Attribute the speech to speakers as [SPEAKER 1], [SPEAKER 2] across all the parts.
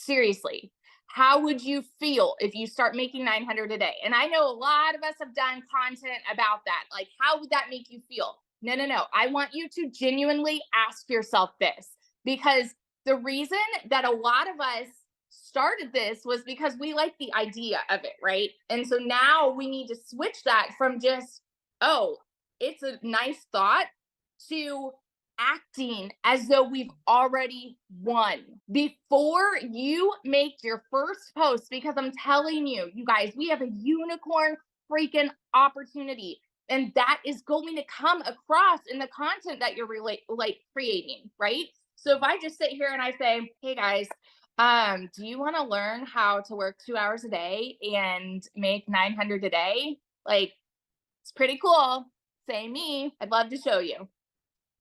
[SPEAKER 1] Seriously, how would you feel if you start making 900 a day? And I know a lot of us have done content about that. Like, how would that make you feel? No, no, no. I want you to genuinely ask yourself this, because the reason that a lot of us started this was because we like the idea of it, right? And so now we need to switch that from just, oh, it's a nice thought, to acting as though we've already won before you make your first post. Because I'm telling you, you guys, we have a unicorn freaking opportunity. And that is going to come across in the content that you're creating, right? So if I just sit here and I say, hey guys, do you want to learn how to work 2 hours a day and make 900 a day? Like, it's pretty cool. Say me. I'd love to show you.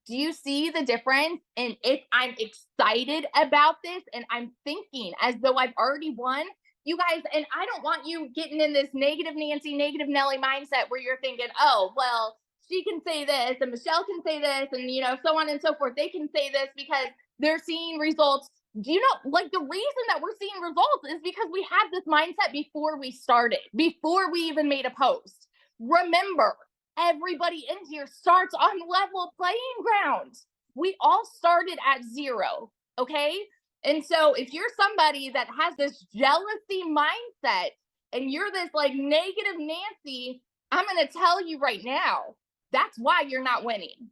[SPEAKER 1] Do you see the difference? And if I'm excited about this and I'm thinking as though I've already won, you guys, and I don't want you getting in this negative Nancy, negative Nelly mindset where you're thinking, oh, well, she can say this and Michelle can say this and, so on and so forth. They can say this because they're seeing results. Do you know, like, the reason that we're seeing results is because we had this mindset before we started, before we even made a post. Remember, everybody in here starts on level playing ground. We all started at zero, okay? And so if you're somebody that has this jealousy mindset and you're this like negative Nancy, I'm going to tell you right now, that's why you're not winning.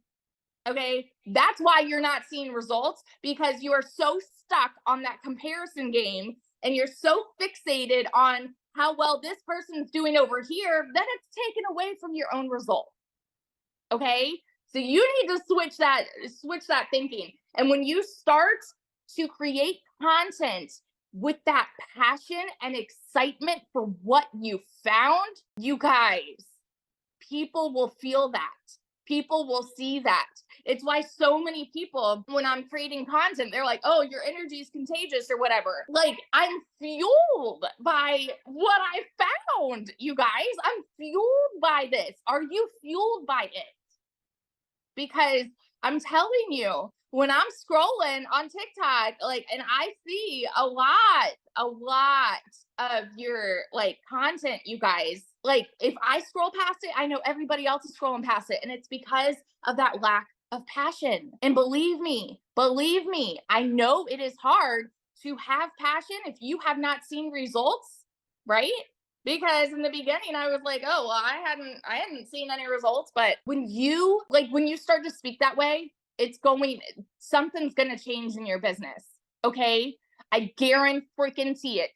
[SPEAKER 1] Okay? That's why you're not seeing results, because you are so stuck on that comparison game and you're so fixated on how well this person's doing over here, then it's taken away from your own result. Okay? So you need to switch that thinking. And when you start to create content with that passion and excitement for what you found, you guys, people will feel that. People will see that. It's why so many people, when I'm creating content, they're like, oh, your energy is contagious or whatever. Like, I'm fueled by what I found, you guys. I'm fueled by this. Are you fueled by it? Because I'm telling you, when I'm scrolling on TikTok, like, and I see a lot of your like content, you guys, like, if I scroll past it, I know everybody else is scrolling past it. And it's because of that lack of passion. And believe me, I know it is hard to have passion if you have not seen results, right? Because in the beginning I was like, oh, well, I hadn't seen any results. But when you start to speak that way, something's going to change in your business. Okay? I guarantee freaking see it.